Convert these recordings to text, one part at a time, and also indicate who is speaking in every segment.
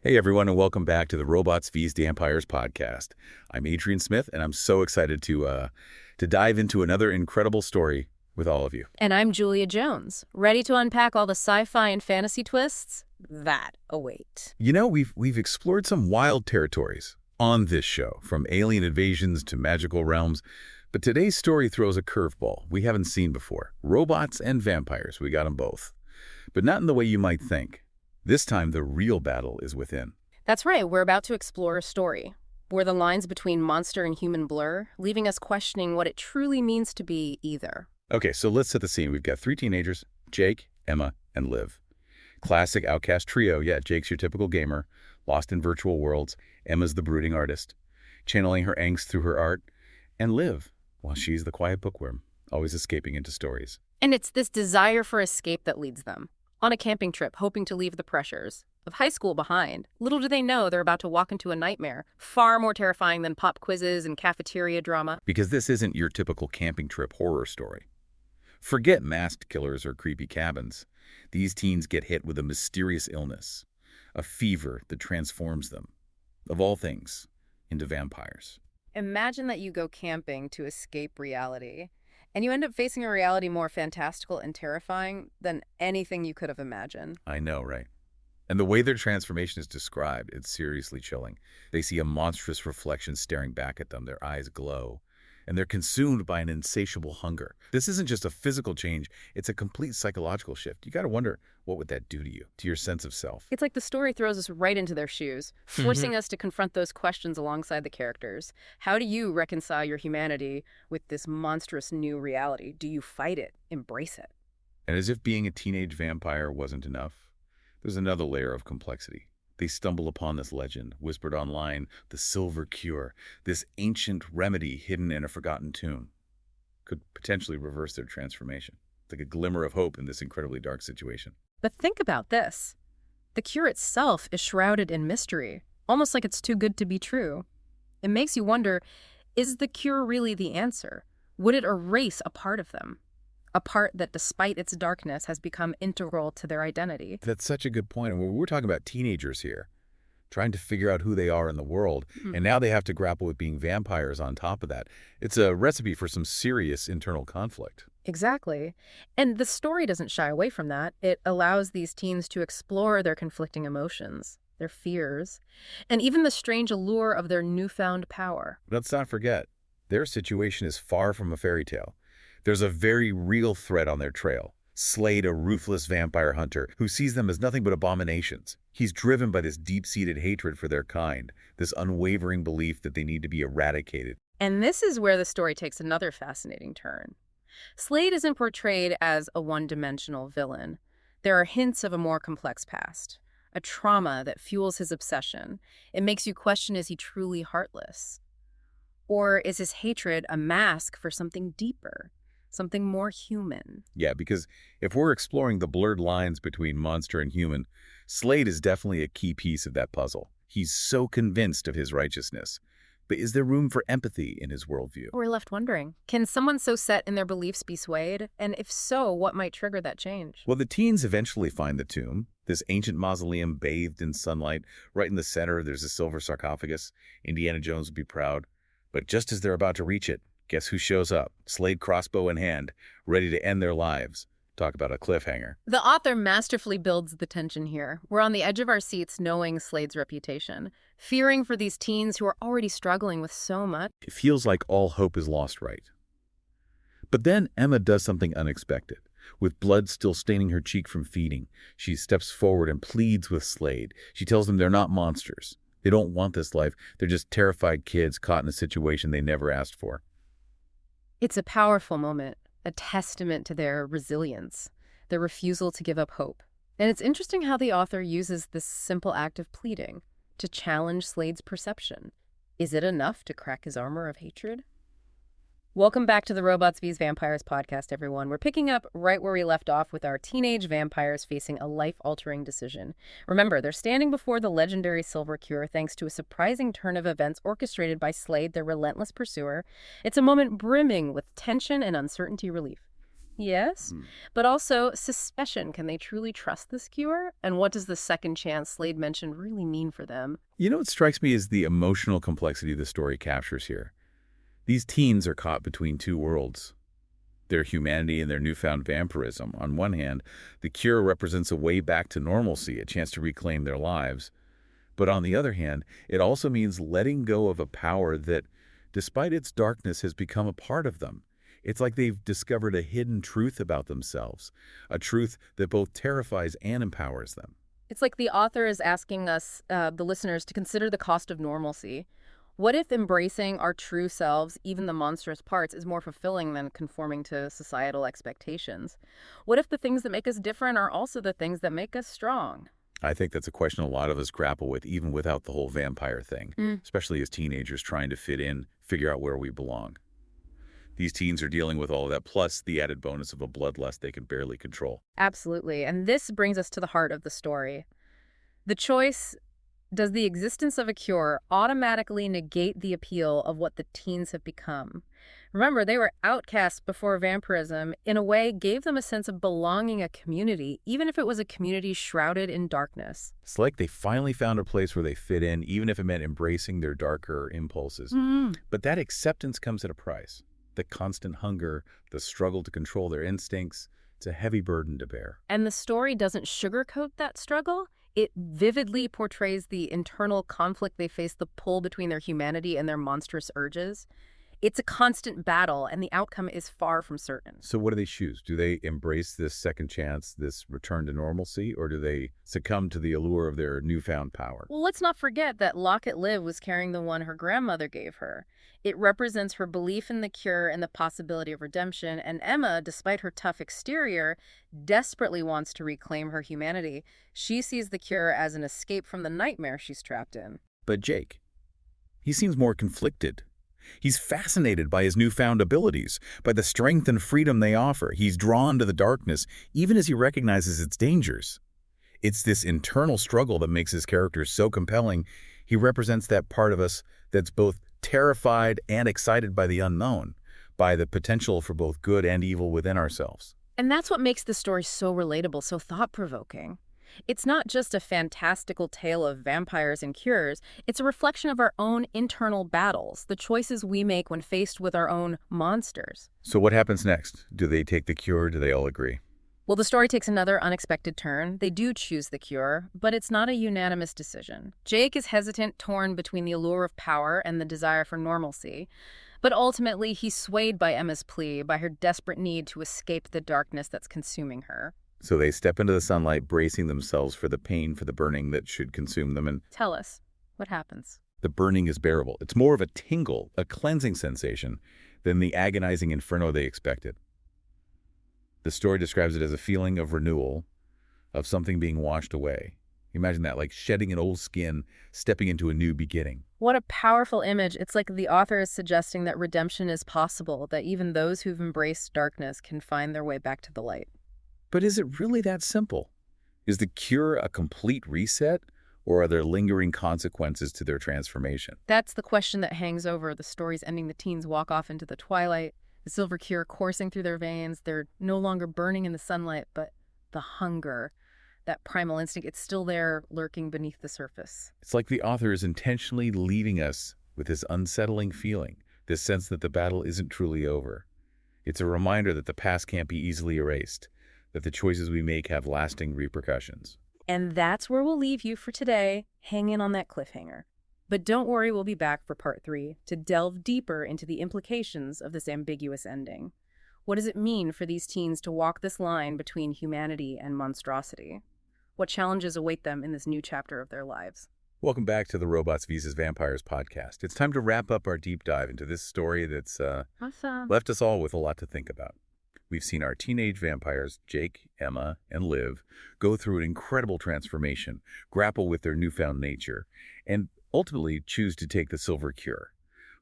Speaker 1: Hey everyone, and welcome back to the Robots vs. Vampires podcast. I'm Adrian Smith, and I'm so excited to dive into another incredible story with all of you.
Speaker 2: And I'm Julia Jones, ready to unpack all the sci-fi and fantasy twists that await.
Speaker 1: You know, we've explored some wild territories on this show, from alien invasions to magical realms, but today's story throws a curveball we haven't seen before. Robots and vampires, we got them both, but not in the way you might think. This time, the real battle is within.
Speaker 2: That's right, we're about to explore a story where the lines between monster and human blur, leaving us questioning what it truly means to be either.
Speaker 1: Okay, so let's set the scene. We've got three teenagers, Jake, Emma, and Liv. Classic outcast trio. Yeah, Jake's your typical gamer, lost in virtual worlds. Emma's the brooding artist, channeling her angst through her art. And Liv, well, she's the quiet bookworm, always escaping into stories.
Speaker 2: And it's this desire for escape that leads them on a camping trip, hoping to leave the pressures of high school behind. Little do they know they're about to walk into a nightmare, far more terrifying than pop quizzes and cafeteria drama.
Speaker 1: Because this isn't your typical camping trip horror story. Forget masked killers or creepy cabins. These teens get hit with a mysterious illness, a fever that transforms them, of all things, into vampires.
Speaker 2: Imagine that you go camping to escape reality, and you end up facing a reality more fantastical and terrifying than anything you could have imagined.
Speaker 1: I know, right? And the way their transformation is described, it's seriously chilling. They see a monstrous reflection staring back at them, their eyes glow, and they're consumed by an insatiable hunger. This isn't just a physical change, it's a complete psychological shift. You gotta wonder, what would that do to you, to your sense of self?
Speaker 2: It's like the story throws us right into their shoes, forcing us to confront those questions alongside the characters. How do you reconcile your humanity with this monstrous new reality? Do you fight it, embrace it?
Speaker 1: And as if being a teenage vampire wasn't enough, there's another layer of complexity. They stumble upon this legend, whispered online, the Silver Cure, this ancient remedy hidden in a forgotten tomb. Could potentially reverse their transformation. It's like a glimmer of hope in this incredibly dark situation.
Speaker 2: But think about this. The cure itself is shrouded in mystery, almost like it's too good to be true. It makes you wonder, is the cure really the answer? Would it erase a part of them? A part that, despite its darkness, has become integral to their identity.
Speaker 1: That's such a good point. And we're talking about teenagers here, trying to figure out who they are in the world. And now they have to grapple with being vampires on top of that. It's a recipe for some serious internal conflict.
Speaker 2: Exactly. And the story doesn't shy away from that. It allows these teens to explore their conflicting emotions, their fears, and even the strange allure of their newfound power.
Speaker 1: Let's not forget, their situation is far from a fairy tale. There's a very real threat on their trail. Slade, a ruthless vampire hunter who sees them as nothing but abominations. He's driven by this deep-seated hatred for their kind, this unwavering belief that they need to be eradicated.
Speaker 2: And this is where the story takes another fascinating turn. Slade isn't portrayed as a one-dimensional villain. There are hints of a more complex past, a trauma that fuels his obsession. It makes you question, is he truly heartless? Or is his hatred a mask for something deeper, something more human?
Speaker 1: Yeah, because if we're exploring the blurred lines between monster and human, Slade is definitely a key piece of that puzzle. He's so convinced of his righteousness. But is there room for empathy in his worldview?
Speaker 2: We're left wondering, can someone so set in their beliefs be swayed? And if so, what might trigger that change?
Speaker 1: Well, the teens eventually find the tomb, this ancient mausoleum bathed in sunlight. Right in the center, there's a silver sarcophagus. Indiana Jones would be proud. But just as they're about to reach it, guess who shows up? Slade, crossbow in hand, ready to end their lives. Talk about a cliffhanger.
Speaker 2: The author masterfully builds the tension here. We're on the edge of our seats knowing Slade's reputation, fearing for these teens who are already struggling with so much.
Speaker 1: It feels like all hope is lost, right? But then Emma does something unexpected. With blood still staining her cheek from feeding, she steps forward and pleads with Slade. She tells them they're not monsters. They don't want this life. They're just terrified kids caught in a situation they never asked for.
Speaker 2: It's a powerful moment, a testament to their resilience, their refusal to give up hope. And it's interesting how the author uses this simple act of pleading to challenge Slade's perception. Is it enough to crack his armor of hatred? Welcome back to the Robots vs. Vampires podcast, everyone. We're picking up right where we left off with our teenage vampires facing a life-altering decision. Remember, they're standing before the legendary Silver Cure thanks to a surprising turn of events orchestrated by Slade, their relentless pursuer. It's a moment brimming with tension and uncertainty relief. Yes,
Speaker 1: Hmm.
Speaker 2: but also suspicion. Can they truly trust this cure? And what does the second chance Slade mentioned really mean for them?
Speaker 1: You know what strikes me is the emotional complexity the story captures here. These teens are caught between two worlds, their humanity and their newfound vampirism. On one hand, the cure represents a way back to normalcy, a chance to reclaim their lives. But on the other hand, it also means letting go of a power that, despite its darkness, has become a part of them. It's like they've discovered a hidden truth about themselves, a truth that both terrifies and empowers them.
Speaker 2: It's like the author is asking us, the listeners, to consider the cost of normalcy. What if embracing our true selves, even the monstrous parts, is more fulfilling than conforming to societal expectations? What if the things that make us different are also the things that make us strong?
Speaker 1: I think that's a question a lot of us grapple with, even without the whole vampire thing,
Speaker 2: Mm.
Speaker 1: especially as teenagers trying to fit in, figure out where we belong. These teens are dealing with all of that, plus the added bonus of a bloodlust they can barely control.
Speaker 2: Absolutely. And this brings us to the heart of the story. The choice: does the existence of a cure automatically negate the appeal of what the teens have become? Remember, they were outcasts before vampirism, in a way, gave them a sense of belonging, a community, even if it was a community shrouded in darkness.
Speaker 1: It's like they finally found a place where they fit in, even if it meant embracing their darker impulses.
Speaker 2: Mm.
Speaker 1: But that acceptance comes at a price. The constant hunger, the struggle to control their instincts, it's a heavy burden to bear.
Speaker 2: And the story doesn't sugarcoat that struggle. It vividly portrays the internal conflict they face, the pull between their humanity and their monstrous urges. It's a constant battle, and the outcome is far from certain.
Speaker 1: So what do they choose? Do they embrace this second chance, this return to normalcy, or do they succumb to the allure of their newfound power?
Speaker 2: Well, let's not forget that Locket Liv was carrying the one her grandmother gave her. It represents her belief in the cure and the possibility of redemption, and Emma, despite her tough exterior, desperately wants to reclaim her humanity. She sees the cure as an escape from the nightmare she's trapped in.
Speaker 1: But Jake, he seems more conflicted. He's fascinated by his newfound abilities, by the strength and freedom they offer. He's drawn to the darkness, even as he recognizes its dangers. It's this internal struggle that makes his character so compelling. He represents that part of us that's both terrified and excited by the unknown, by the potential for both good and evil within ourselves.
Speaker 2: And that's what makes the story so relatable, so thought-provoking. It's not just a fantastical tale of vampires and cures. It's a reflection of our own internal battles, the choices we make when faced with our own monsters.
Speaker 1: So what happens next? Do they take the cure? Do they all agree?
Speaker 2: Well, the story takes another unexpected turn. They do choose the cure, but it's not a unanimous decision. Jake is hesitant, torn between the allure of power and the desire for normalcy. But ultimately, he's swayed by Emma's plea, by her desperate need to escape the darkness that's consuming her.
Speaker 1: So they step into the sunlight, bracing themselves for the pain, for the burning that should consume them, and
Speaker 2: Tell us, what happens?
Speaker 1: the burning is bearable. It's more of a tingle, a cleansing sensation, than the agonizing inferno they expected. The story describes it as a feeling of renewal, of something being washed away. Imagine that, like shedding an old skin, stepping into a new beginning.
Speaker 2: What a powerful image. It's like the author is suggesting that redemption is possible, that even those who've embraced darkness can find their way back to the light.
Speaker 1: But is it really that simple? Is the cure a complete reset, or are there lingering consequences to their transformation?
Speaker 2: That's the question that hangs over the story's ending. The teens walk off into the twilight, the silver cure coursing through their veins. They're no longer burning in the sunlight, but the hunger, that primal instinct, it's still there lurking beneath the surface.
Speaker 1: It's like the author is intentionally leaving us with this unsettling feeling, this sense that the battle isn't truly over. It's a reminder that the past can't be easily erased, that the choices we make have lasting repercussions.
Speaker 2: And that's where we'll leave you for today. Hang in on that cliffhanger. But don't worry, we'll be back for part 3 to delve deeper into the implications of this ambiguous ending. What does it mean for these teens to walk this line between humanity and monstrosity? What challenges await them in this new chapter of their lives?
Speaker 1: Welcome back to the Robots vs. Vampires podcast. It's time to wrap up our deep dive into this story that's
Speaker 2: Awesome.
Speaker 1: left us all with a lot to think about. We've seen our teenage vampires, Jake, Emma, and Liv, go through an incredible transformation, grapple with their newfound nature, and ultimately choose to take the silver cure,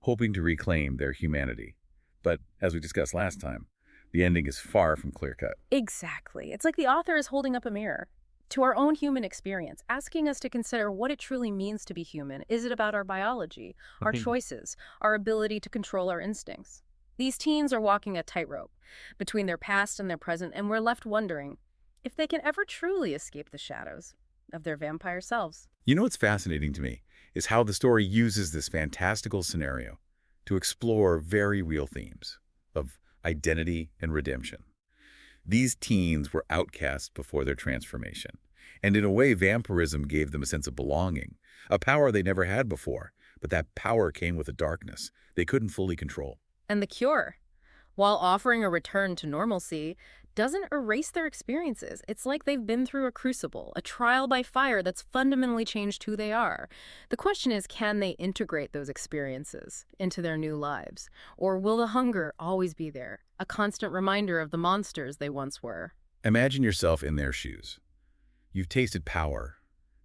Speaker 1: hoping to reclaim their humanity. But as we discussed last time, the ending is far from clear-cut.
Speaker 2: Exactly. It's like the author is holding up a mirror to our own human experience, asking us to consider what it truly means to be human. Is it about our biology, our choices, our ability to control our instincts? These teens are walking a tightrope between their past and their present, and we're left wondering if they can ever truly escape the shadows of their vampire selves.
Speaker 1: You know what's fascinating to me is how the story uses this fantastical scenario to explore very real themes of identity and redemption. These teens were outcasts before their transformation, and in a way, vampirism gave them a sense of belonging, a power they never had before, but that power came with a darkness they couldn't fully control.
Speaker 2: And the cure, while offering a return to normalcy, doesn't erase their experiences. It's like they've been through a crucible, a trial by fire that's fundamentally changed who they are. The question is, can they integrate those experiences into their new lives? Or will the hunger always be there, a constant reminder of the monsters they once were?
Speaker 1: Imagine yourself in their shoes. You've tasted power,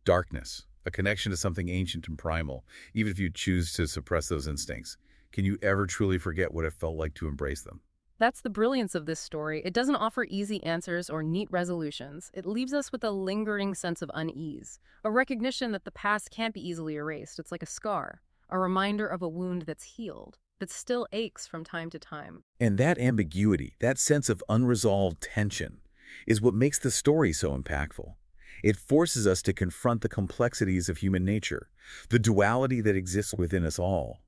Speaker 1: darkness, a connection to something ancient and primal, even if you choose to suppress those instincts. Can you ever truly forget what it felt like to embrace them?
Speaker 2: That's the brilliance of this story. It doesn't offer easy answers or neat resolutions. It leaves us with a lingering sense of unease, a recognition that the past can't be easily erased. It's like a scar, a reminder of a wound that's healed, but still aches from time to time.
Speaker 1: And that ambiguity, that sense of unresolved tension, is what makes the story so impactful. It forces us to confront the complexities of human nature, the duality that exists within us all.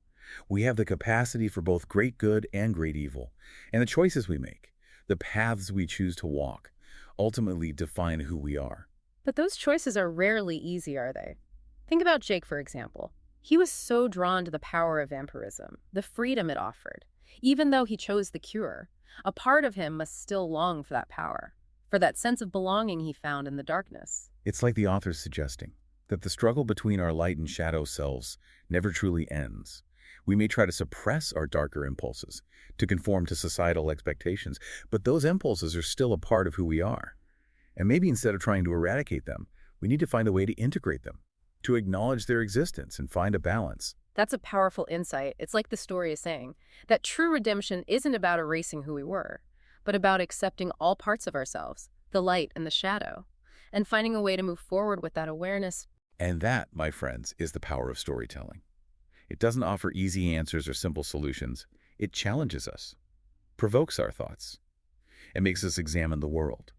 Speaker 1: We have the capacity for both great good and great evil, and the choices we make, the paths we choose to walk, ultimately define who we are.
Speaker 2: But those choices are rarely easy, are they? Think about Jake, for example. He was so drawn to the power of vampirism, the freedom it offered. Even though he chose the cure, a part of him must still long for that power, for that sense of belonging he found in the darkness.
Speaker 1: It's like the author's suggesting that the struggle between our light and shadow selves never truly ends. We may try to suppress our darker impulses to conform to societal expectations, but those impulses are still a part of who we are. And maybe instead of trying to eradicate them, we need to find a way to integrate them, to acknowledge their existence and find a balance.
Speaker 2: That's a powerful insight. It's like the story is saying that true redemption isn't about erasing who we were, but about accepting all parts of ourselves, the light and the shadow, and finding a way to move forward with that awareness.
Speaker 1: And that, my friends, is the power of storytelling. It doesn't offer easy answers or simple solutions. It challenges us, provokes our thoughts, and makes us examine the world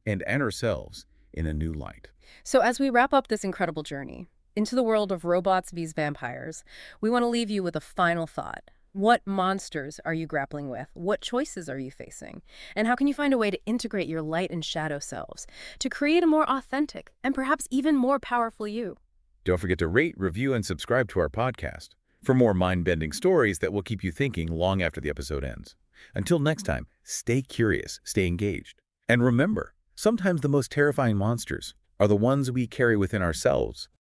Speaker 1: and ourselves in a new light.
Speaker 2: So as we wrap up this incredible journey into the world of robots vs. vampires, we want to leave you with a final thought. What monsters are you grappling with? What choices are you facing? And how can you find a way to integrate your light and shadow selves to create a more authentic and perhaps even more powerful you?
Speaker 1: Don't forget to rate, review, and subscribe to our podcast for more mind-bending stories that will keep you thinking long after the episode ends. Until next time, stay curious, stay engaged. And remember, sometimes the most terrifying monsters are the ones we carry within ourselves